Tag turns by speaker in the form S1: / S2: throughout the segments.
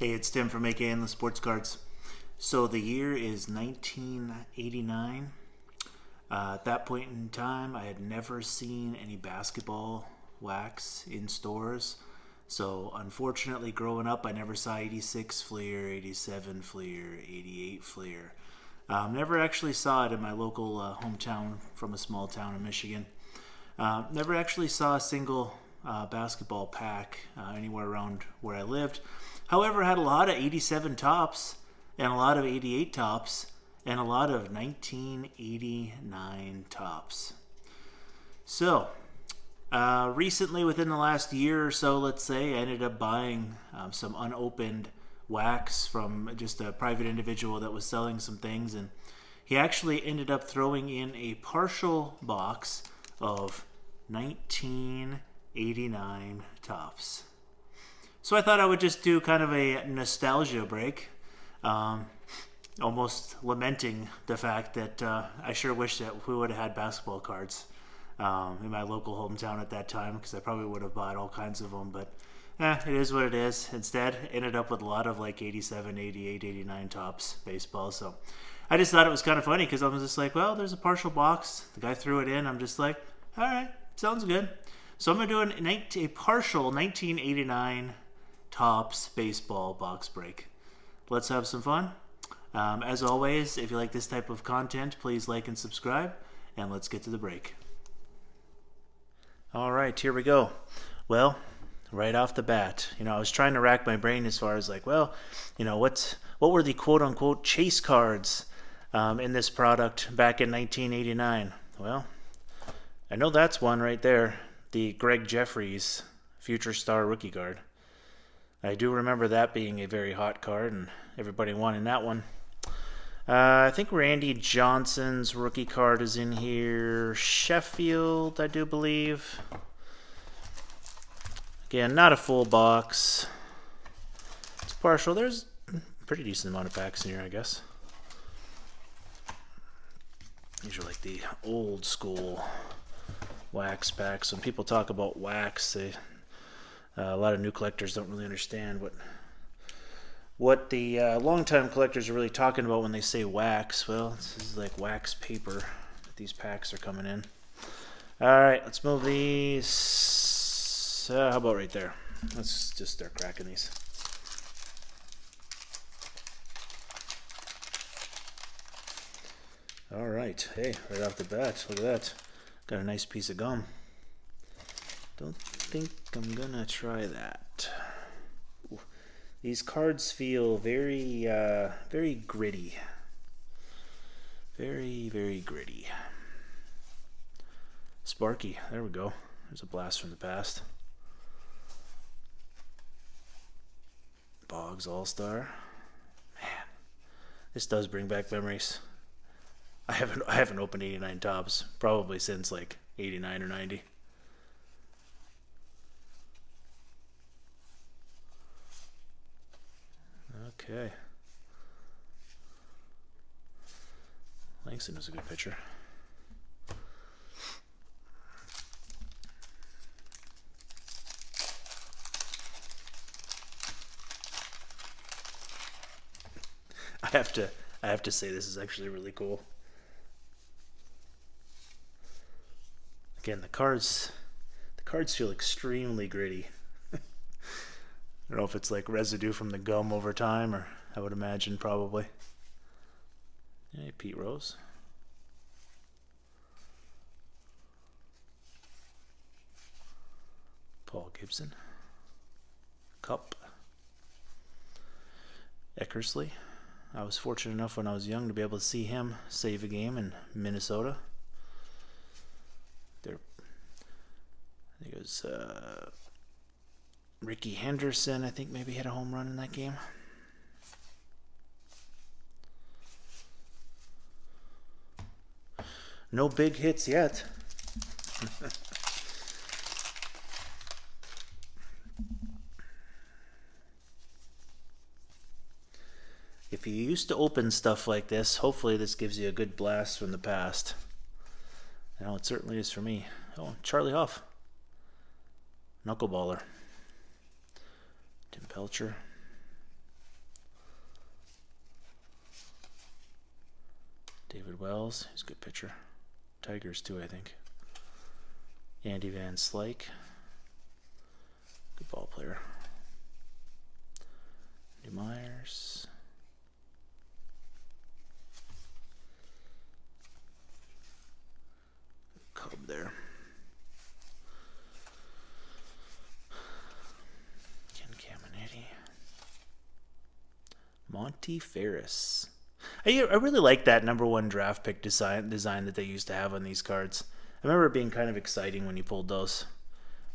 S1: Hey, it's Tim from AKA Endless Sports Cards. So the year is 1989. At that point in time, I had never seen any basketball wax in stores. So unfortunately, growing up, I never saw 86 Fleer, 87 Fleer, 88 Fleer. Never actually saw it in my local hometown from a small town in Michigan. Never actually saw a single basketball pack anywhere around where I lived. However, I had a lot of 87 tops and a lot of 88 tops and a lot of 1989 tops. So, recently, within the last year or so, let's say, I ended up buying some unopened wax from just a private individual that was selling some things, and he actually ended up throwing in a partial box of 1989 tops. So I thought I would just do kind of a nostalgia break, almost lamenting the fact that I sure wish that we would have had basketball cards in my local hometown at that time, because I probably would have bought all kinds of them, but it is what it is. Instead, ended up with a lot of like 87, 88, 89 tops baseball. So I just thought it was kind of funny because I was just like, well, there's a partial box. The guy threw it in. I'm just like, all right, sounds good. So I'm going to do a partial 1989 tops baseball box break. Let's have some fun. As always, if you like this type of content, please like and subscribe, and let's get to the break. All right, here we go. Well, right off the bat, I was trying to rack my brain as far as like, well, what were the quote-unquote chase cards in this product back in 1989? Well, I know that's one right there, the Greg Jeffries Future Star rookie card. I do remember that being a very hot card, and everybody wanting that one. I think Randy Johnson's rookie card is in here. Sheffield, I do believe. Again, not a full box. It's partial. There's a pretty decent amount of packs in here, I guess. These are like the old school wax packs. When people talk about wax, a lot of new collectors don't really understand what the longtime collectors are really talking about when they say wax. Well, this is like wax paper that these packs are coming in. All right, let's move these. How about right there? Let's just start cracking these. All right, hey, right off the bat, look at that. Got a nice piece of gum. Don't think I'm gonna try that. Ooh. These cards feel very, very gritty. Very, very gritty. Sparky, there we go. There's a blast from the past. Boggs All-Star. Man, this does bring back memories. I haven't opened 89 tops probably since like 89 or 90. Okay. Langston is a good pitcher. I have to say this is actually really cool. Again, the cards feel extremely gritty. I don't know if it's like residue from the gum over time, or I would imagine probably. Hey, Pete Rose. Paul Gibson. Cup. Eckersley. I was fortunate enough when I was young to be able to see him save a game in Minnesota. I think it was Ricky Henderson, I think maybe had a home run in that game. No big hits yet. If you used to open stuff like this, hopefully this gives you a good blast from the past. I know it certainly is for me. Oh, Charlie Hough. Knuckleballer. Tim Pelcher. David Wells, he's a good pitcher. Tigers too, I think. Andy Van Slyke, good ball player. Andy Myers. Cub there. Ken Caminiti. Monty Ferris. I really like that #1 draft pick design that they used to have on these cards. I remember it being kind of exciting when you pulled those.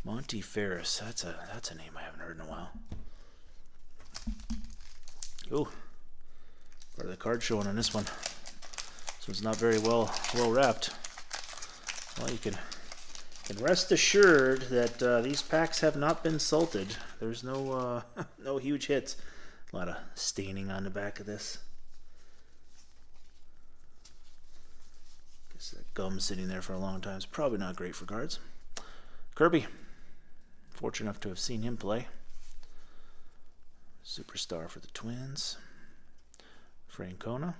S1: Monty Ferris. That's a name I haven't heard in a while. Ooh. Part of the card showing on this one. This one's not very well wrapped. Well, you can rest assured that these packs have not been salted. There's no no huge hits. A lot of staining on the back of this. Guess that gum sitting there for a long time is probably not great for cards. Kirby. Fortunate enough to have seen him play. Superstar for the Twins. Francona.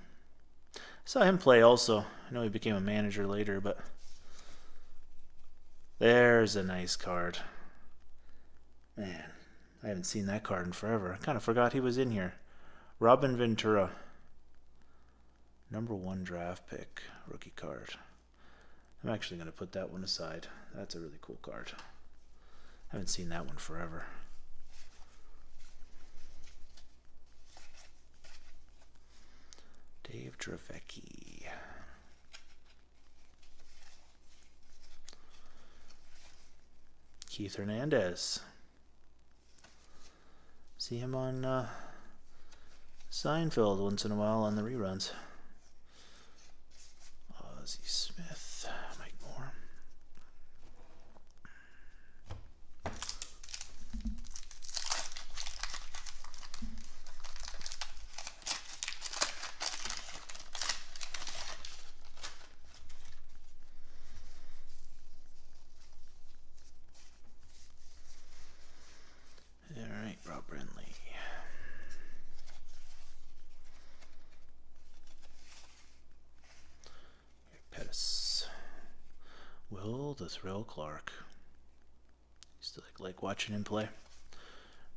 S1: Saw him play also. I know he became a manager later, but there's a nice card. Man, I haven't seen that card in forever. I kind of forgot he was in here. Robin Ventura. #1 draft pick. Rookie card. I'm actually going to put that one aside. That's a really cool card. I haven't seen that one forever. Dave Dravecki. Keith Hernandez. See him on Seinfeld once in a while on the reruns. Ozzie Smith. Mike Moore. Rob Brindley. Pettis. Will the Thrill Clark. Used to like watching him play.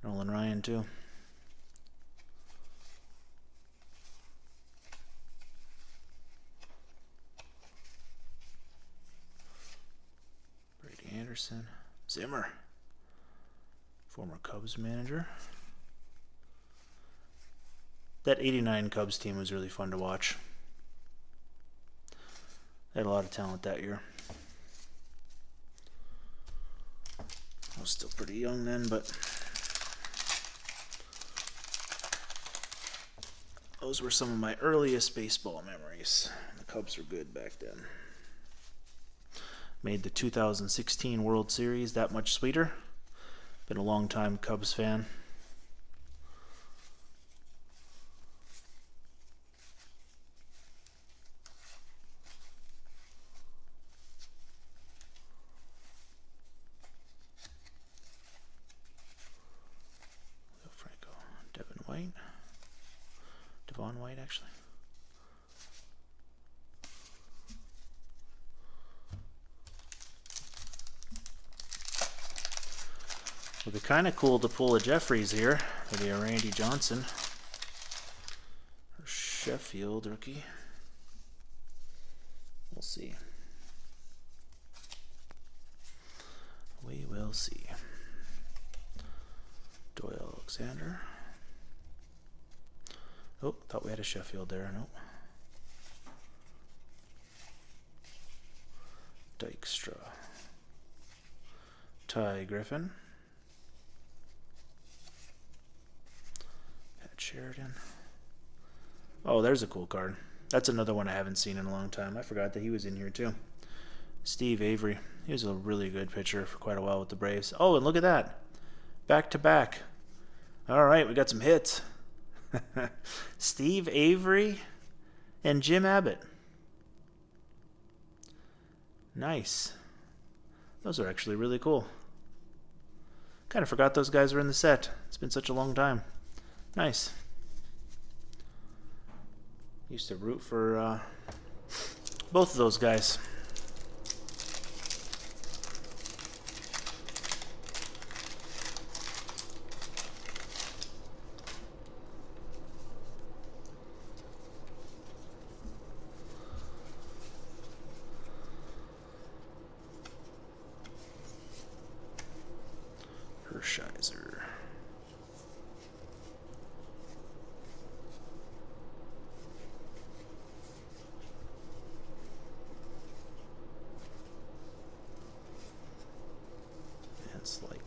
S1: Nolan Ryan too. Brady Anderson. Zimmer. Former Cubs manager. That 89 Cubs team was really fun to watch. They had a lot of talent that year. I was still pretty young then, but those were some of my earliest baseball memories. The Cubs were good back then. Made the 2016 World Series that much sweeter. Been a long time Cubs fan. Franco, Devon White actually. Would be kind of cool to pull a Jeffries here. Maybe a Randy Johnson. Or Sheffield rookie. We'll see. We will see. Doyle Alexander. Oh, thought we had a Sheffield there. Nope. Dykstra. Ty Griffin. Sheridan. Oh, there's a cool card. That's another one I haven't seen in a long time. I forgot that he was in here too. Steve Avery. He was a really good pitcher for quite a while with the Braves. Oh, and look at that. Back to back. All right, we got some hits. Steve Avery and Jim Abbott. Nice. Those are actually really cool. Kind of forgot those guys were in the set. It's been such a long time. Nice. Used to root for Both of those guys. Hershiser. It's like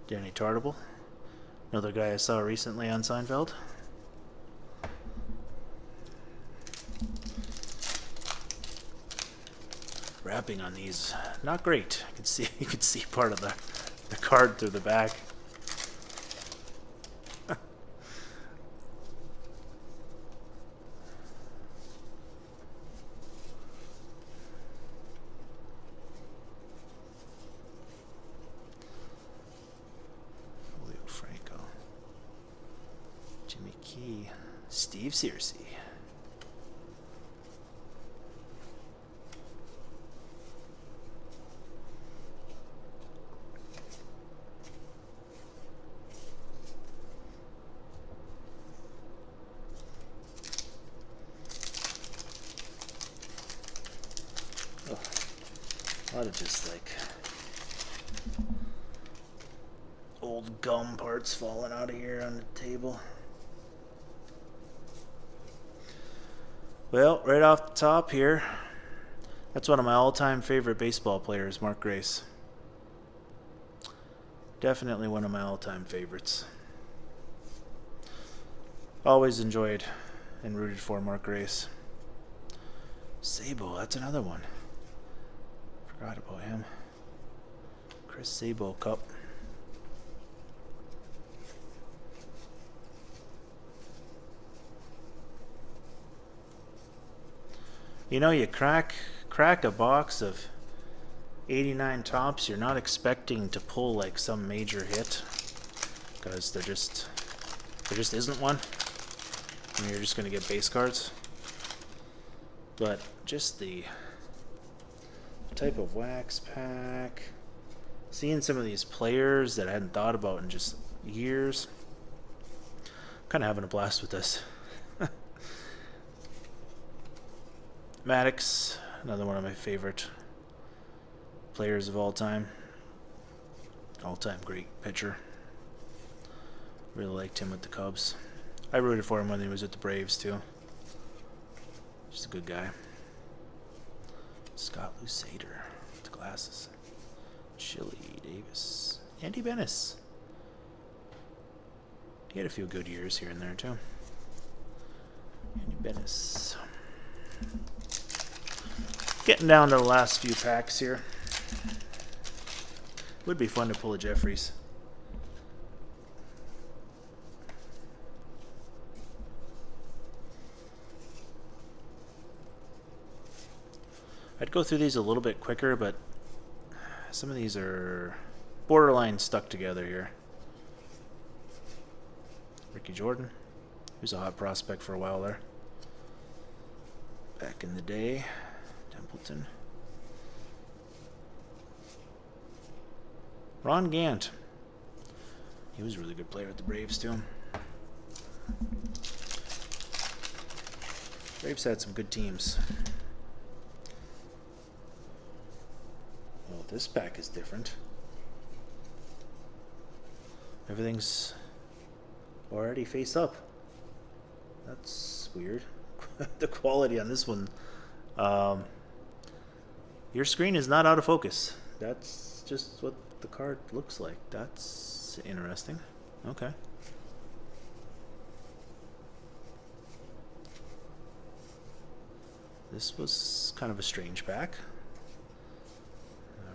S1: Danny Tartable, another guy I saw recently on Seinfeld. Wrapping on these, not great. You can see part of the card through the back. Julio Franco, Jimmy Key, Steve Searcy. A lot of just like old gum parts falling out of here on the table. Well, right off the top here, that's one of my all-time favorite baseball players, Mark Grace. Definitely one of my all-time favorites. Always enjoyed and rooted for Mark Grace. Sabo, that's another one. Forgot about him. Chris Sabo Cup. You know, you crack a box of 89 tops, you're not expecting to pull like some major hit, because there just isn't one. I mean, you're just going to get base cards. But just the type of wax pack, seeing some of these players that I hadn't thought about in just years, kind of having a blast with this. Maddox, another one of my favorite players of all time. All-time great pitcher. Really liked him with the Cubs. I rooted for him when he was with the Braves too. Just a good guy. Scott Lusader with the glasses. Chili Davis. Andy Bennis. He had a few good years here and there too. Andy Bennis. Getting down to the last few packs here. Would be fun to pull a Jeffries. I'd go through these a little bit quicker, but some of these are borderline stuck together here. Ricky Jordan, who's a hot prospect for a while there. Back in the day. Templeton. Ron Gant. He was a really good player with the Braves too. Braves had some good teams. Well, this pack is different. Everything's already face up. That's weird. The quality on this one. Your screen is not out of focus. That's just what the card looks like. That's interesting. Okay. This was kind of a strange pack.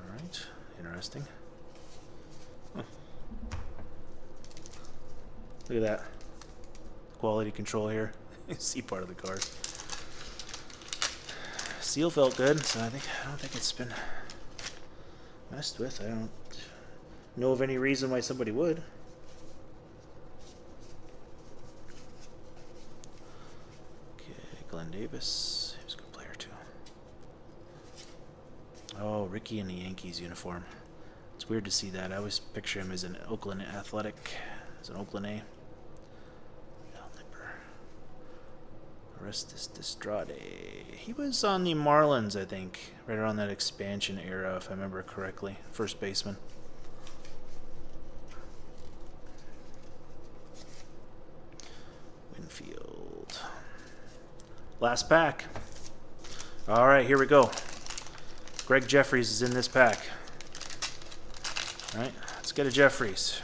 S1: Alright, interesting. Huh. Look at that. Quality control here. You see part of the card. Seal felt good, so I don't think it's been messed with. I don't know of any reason why somebody would. Glenn Davis. He was a good player too. Oh, Ricky in the Yankees uniform. It's weird to see that. I always picture him as an Oakland Athletic, as an Oakland A. Al Nipper. Orestes Destrade. He was on the Marlins, I think, right around that expansion era, if I remember correctly. First baseman. Winfield. Last pack. All right, here we go. Greg Jeffries is in this pack. All right, let's get a Jeffries.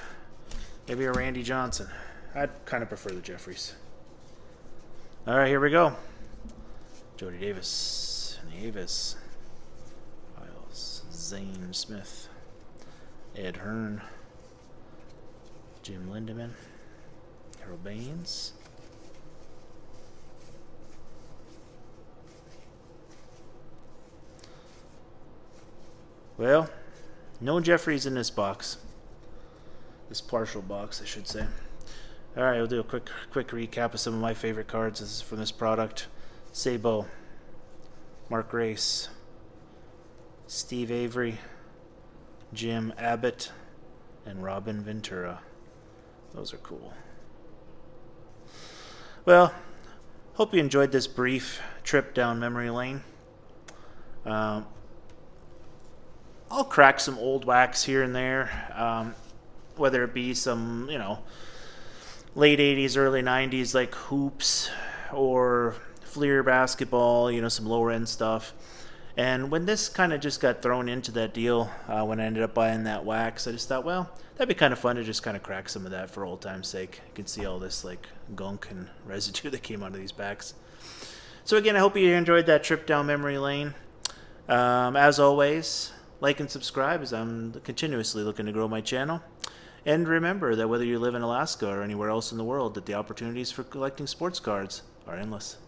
S1: Maybe a Randy Johnson. I'd kind of prefer the Jeffries. All right, here we go. Jody Davis, Nieves, Miles, Zane Smith, Ed Hearn, Jim Lindemann, Harold Baines, well, no Jeffries in this box. This partial box, I should say. All right, we'll do a quick recap of some of my favorite cards. This is from this product. Sabo, Mark Grace, Steve Avery, Jim Abbott, and Robin Ventura. Those are cool. Well, hope you enjoyed this brief trip down memory lane. I'll crack some old wax here and there, whether it be some, late 80s, early 90s, like hoops or Fleer basketball, some lower end stuff. And when this kind of just got thrown into that deal, when I ended up buying that wax, I just thought, well, that'd be kind of fun to just kind of crack some of that for old time's sake. You can see all this like gunk and residue that came out of these packs. So again, I hope you enjoyed that trip down memory lane. As always, like and subscribe as I'm continuously looking to grow my channel. And remember that whether you live in Alaska or anywhere else in the world, that the opportunities for collecting sports cards are endless.